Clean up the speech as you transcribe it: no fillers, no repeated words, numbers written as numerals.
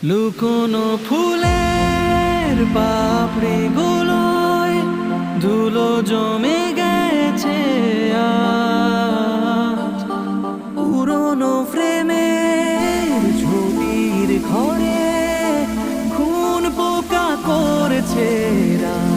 লুকোনো ফুলের পাপড়ি গুলোয় ধুলো জমে গেছে আজ। পুরনো ফ্রেমের ছবির ঘরে খুন পোকা করেছে রাত।